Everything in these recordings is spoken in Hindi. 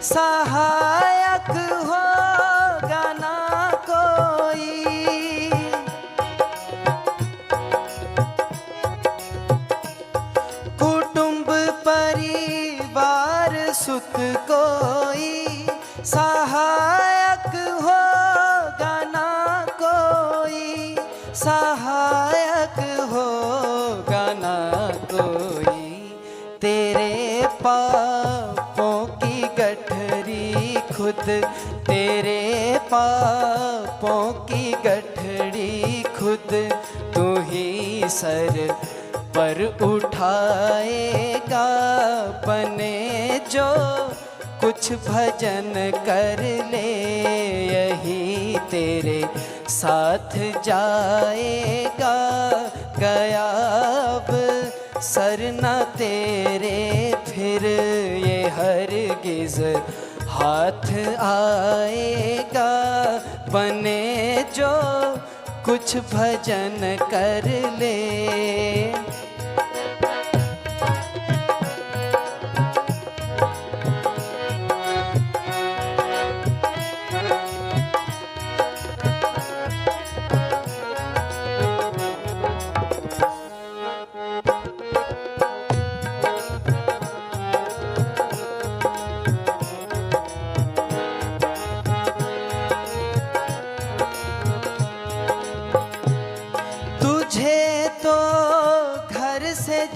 सहायक होगा ना कोई। कुटुंब परिवार सुख कोई सहायक होगा ना कोई, सहायक होगा ना कोई। तेरे पापों की गठरी खुद, तेरे पापों की गठरी खुद तू ही सर पर उठाएगा। बने जो कुछ भजन कर ले, यही तेरे साथ जाएगा। गया अब सर न तेरे, फिर ये हरगिज हाथ आएगा। बने जो कुछ भजन कर ले।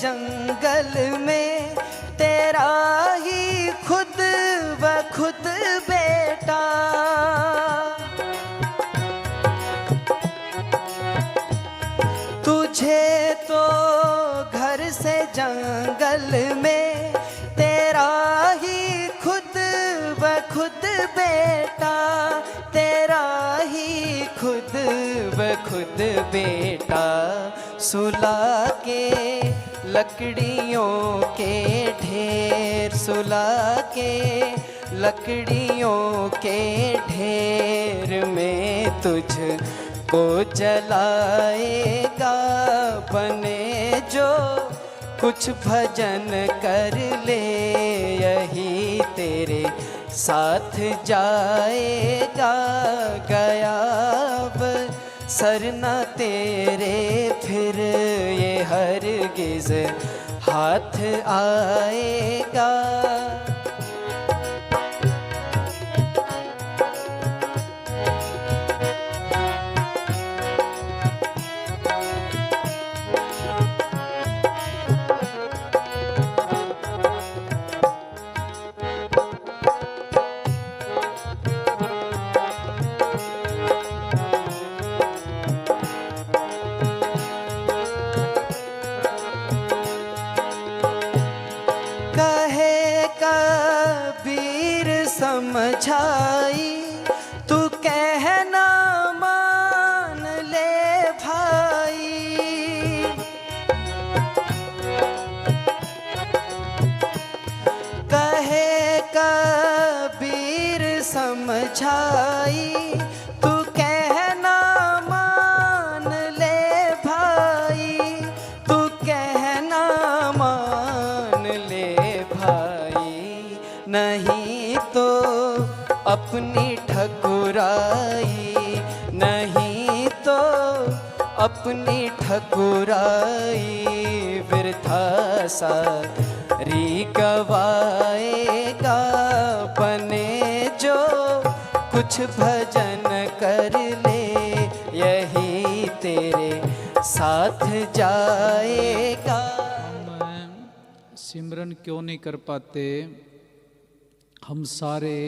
जंगल में तेरा ही खुद व खुद बेटा, तुझे तो घर से जंगल में तेरा ही खुद व खुद बेटा, तेरा ही खुद व खुद बेटा। सुला के लकड़ियों के ढेर, सुला के लकड़ियों के ढेर में तुझको जलाएगा। बने जो कुछ भजन कर ले, यही तेरे साथ जाएगा। गया अब सर न तेरे, फिर ये हरगिज हाथ आएगा। समझाई तू कहना मान ले भाई। कहे कबीर समझाई तू कहना मान ले भाई, तू कहना मान ले भाई। नहीं तो अपनी ठकुराई, नहीं तो अपनी ठकुराई वृथा सारी गवाएगा। बने जो कुछ भजन कर ले, यही तेरे साथ जाएगा। हम सिमरन क्यों नहीं कर पाते? हम सारे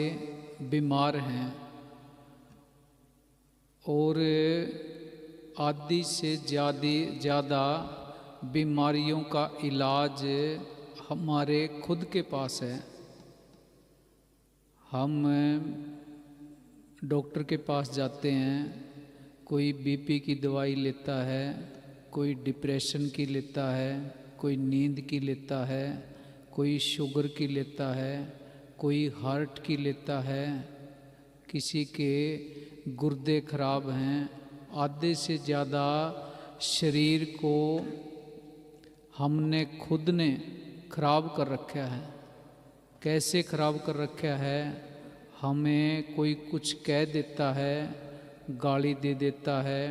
बीमार हैं और आदि से ज़्यादा बीमारियों का इलाज हमारे खुद के पास है। हम डॉक्टर के पास जाते हैं, कोई बीपी की दवाई लेता है, कोई डिप्रेशन की लेता है, कोई नींद की लेता है, कोई शुगर की लेता है, कोई हार्ट की लेता है, किसी के गुर्दे खराब हैं। आधे से ज़्यादा शरीर को हमने खुद ने खराब कर रखा है। कैसे खराब कर रखा है। हमें कोई कुछ कह देता है, गाली दे देता है,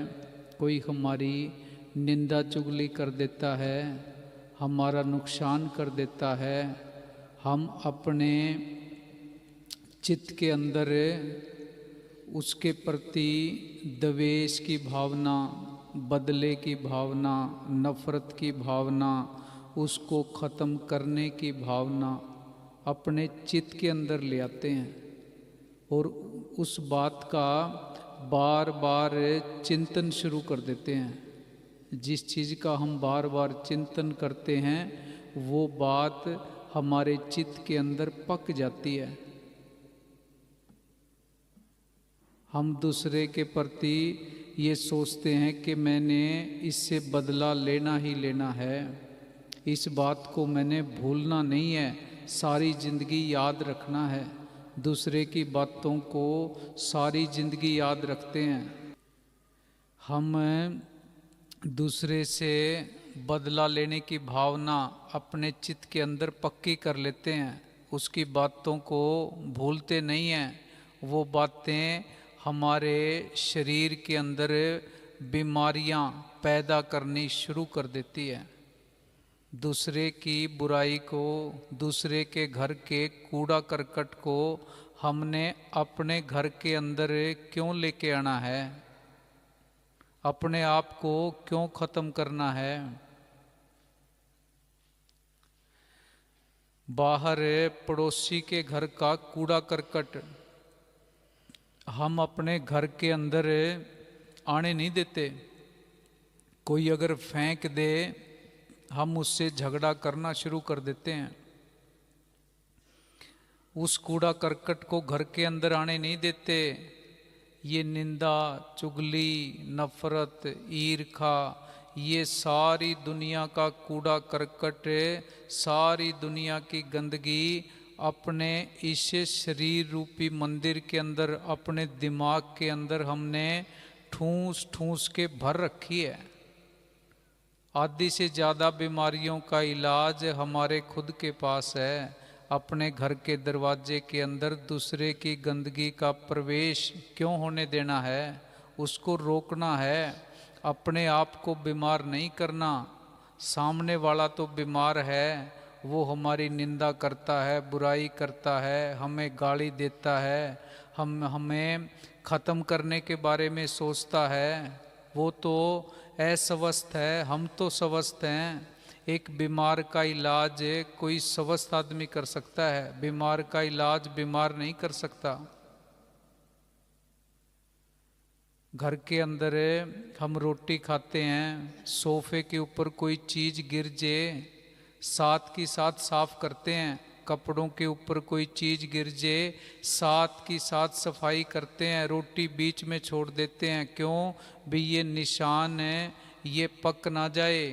कोई हमारी निंदा चुगली कर देता है, हमारा नुकसान कर देता है। हम अपने चित्त के अंदर उसके प्रति द्वेष की भावना, बदले की भावना, नफरत की भावना, उसको ख़त्म करने की भावना अपने चित्त के अंदर ले आते हैं और उस बात का बार बार चिंतन शुरू कर देते हैं। जिस चीज़ का हम बार बार चिंतन करते हैं वो बात हमारे चित्त के अंदर पक जाती है। हम दूसरे के प्रति ये सोचते हैं कि मैंने इससे बदला लेना ही लेना है, इस बात को मैंने भूलना नहीं है, सारी ज़िंदगी याद रखना है। दूसरे की बातों को सारी ज़िंदगी याद रखते हैं। हम दूसरे से बदला लेने की भावना अपने चित्त के अंदर पक्की कर लेते हैं, उसकी बातों को भूलते नहीं हैं। वो बातें हमारे शरीर के अंदर बीमारियां पैदा करनी शुरू कर देती है। दूसरे की बुराई को, दूसरे के घर के कूड़ा करकट को हमने अपने घर के अंदर क्यों लेके आना है? अपने आप को क्यों ख़त्म करना है? बाहर पड़ोसी के घर का कूड़ा करकट हम अपने घर के अंदर आने नहीं देते। कोई अगर फेंक दे हम उससे झगड़ा करना शुरू कर देते हैं। उस कूड़ा करकट को घर के अंदर आने नहीं देते। ये निंदा, चुगली, नफरत, ईर्खा, ये सारी दुनिया का कूड़ा करकट, सारी दुनिया की गंदगी अपने इस शरीर रूपी मंदिर के अंदर, अपने दिमाग के अंदर हमने ठूंस ठूंस के भर रखी है। आधी से ज़्यादा बीमारियों का इलाज हमारे खुद के पास है। अपने घर के दरवाजे के अंदर दूसरे की गंदगी का प्रवेश क्यों होने देना है? उसको रोकना है। अपने आप को बीमार नहीं करना। सामने वाला तो बीमार है, वो हमारी निंदा करता है, बुराई करता है, हमें गाली देता है, हमें ख़त्म करने के बारे में सोचता है। वो तो अस्वस्थ है, हम तो स्वस्थ हैं। एक बीमार का इलाज कोई स्वस्थ आदमी कर सकता है, बीमार का इलाज बीमार नहीं कर सकता। घर के अंदर हम रोटी खाते हैं, सोफे के ऊपर कोई चीज़ गिर जाए साथ की साथ साफ करते हैं। कपड़ों के ऊपर कोई चीज़ गिर जाए साथ की साथ सफाई करते हैं। रोटी बीच में छोड़ देते हैं, क्यों भी ये निशान है, ये पक ना जाए।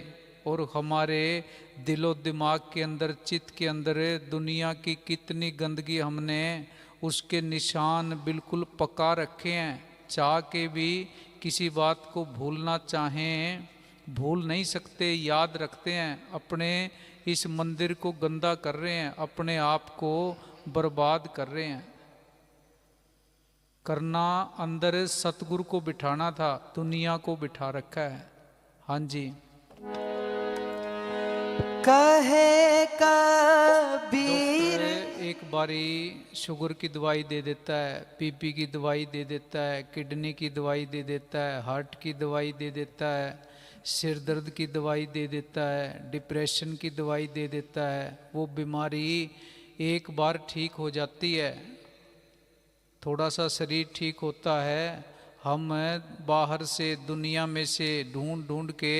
और हमारे दिलो दिमाग के अंदर, चित्त के अंदर दुनिया की कितनी गंदगी हमने उसके निशान बिल्कुल पका रखे हैं। चाह के भी किसी बात को भूलना चाहें भूल नहीं सकते, याद रखते हैं। अपने इस मंदिर को गंदा कर रहे हैं, अपने आप को बर्बाद कर रहे हैं। करना अंदर सतगुरु को बिठाना था, दुनिया को बिठा रखा है। हाँ जी। कहे कबीर एक बारी शुगर की दवाई दे देता है, बीपी की दवाई दे देता है, किडनी की दवाई दे देता है, हार्ट की दवाई दे देता है, सिर दर्द की दवाई दे देता है, डिप्रेशन की दवाई दे देता है। वो बीमारी एक बार ठीक हो जाती है, थोड़ा सा शरीर ठीक होता है, हम बाहर से दुनिया में से ढूंढ ढूंढ के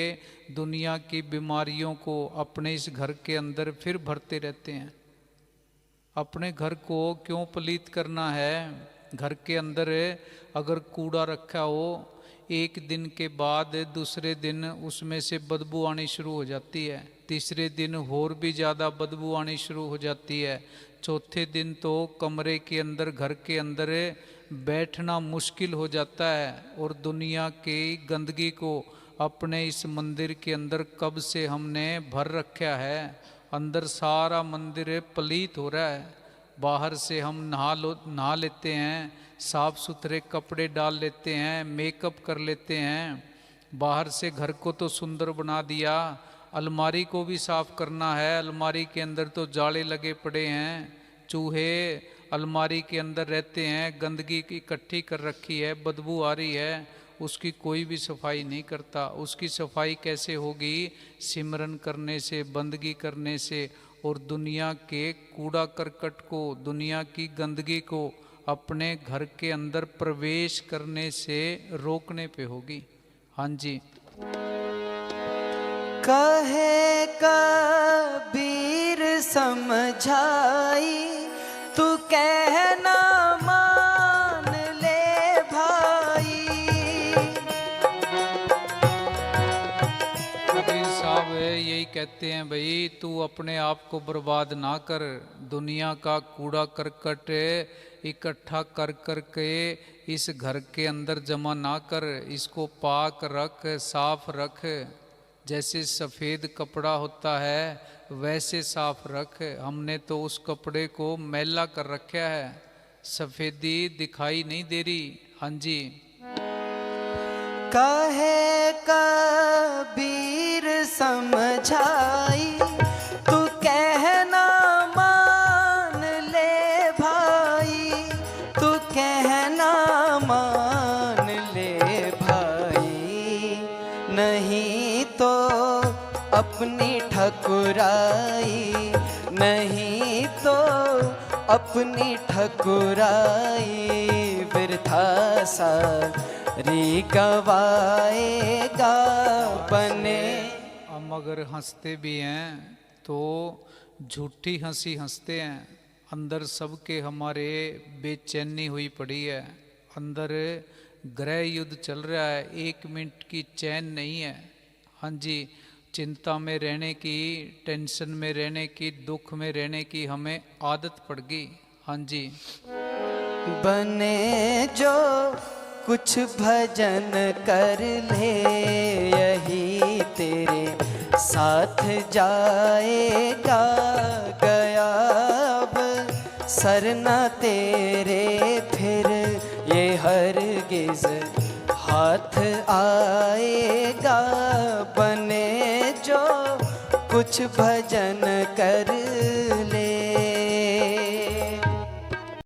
दुनिया की बीमारियों को अपने इस घर के अंदर फिर भरते रहते हैं। अपने घर को क्यों पलीत करना है? घर के अंदर अगर कूड़ा रखा हो, एक दिन के बाद दूसरे दिन उसमें से बदबू आनी शुरू हो जाती है, तीसरे दिन और भी ज़्यादा बदबू आनी शुरू हो जाती है, चौथे दिन तो कमरे के अंदर, घर के अंदर बैठना मुश्किल हो जाता है। और दुनिया की गंदगी को अपने इस मंदिर के अंदर कब से हमने भर रखा है, अंदर सारा मंदिर पलीत हो रहा है। बाहर से हम नहा लेते हैं, साफ सुथरे कपड़े डाल लेते हैं, मेकअप कर लेते हैं, बाहर से घर को तो सुंदर बना दिया, अलमारी को भी साफ करना है। अलमारी के अंदर तो जाले लगे पड़े हैं, चूहे अलमारी के अंदर रहते हैं, गंदगी इकट्ठी कर रखी है, बदबू आ रही है, उसकी कोई भी सफाई नहीं करता। उसकी सफाई कैसे होगी? सिमरन करने से, बंदगी करने से, और दुनिया के कूड़ा करकट को, दुनिया की गंदगी को अपने घर के अंदर प्रवेश करने से रोकने पे होगी। हाँ जी। कहे कबीर समझाई, तू कहना मान ले भाई। कबीर साहब यही कहते हैं, भाई तू अपने आप को बर्बाद ना कर, दुनिया का कूड़ा करकट इकट्ठा कर कर के इस घर के अंदर जमा ना कर, इसको पाक रख, साफ रख। जैसे सफ़ेद कपड़ा होता है वैसे साफ रख। हमने तो उस कपड़े को मैला कर रखा है, सफ़ेदी दिखाई नहीं दे रही। हाँ जी। कहे कबीर समझाई, तू कहना मान ले भाई, तू कहना मान ले भाई। नहीं तो अपनी ठकुराई, नहीं तो अपनी ठकुराई वृथा सारी गवाएगा बने। हम अगर हंसते भी हैं तो झूठी हंसी हंसते हैं, अंदर सबके हमारे बेचैनी हुई पड़ी है, अंदर गृह युद्ध चल रहा है, 1 मिनट की चैन नहीं है। हाँ जी, चिंता में रहने की, टेंशन में रहने की, दुख में रहने की हमें आदत पड़ गई। हाँ जी। बने जो कुछ भजन कर ले, यही तेरे साथ जाएगा। गया अब सरना तेरे फिर ये हरगिज हाथ आएगा। बने जो कुछ भजन कर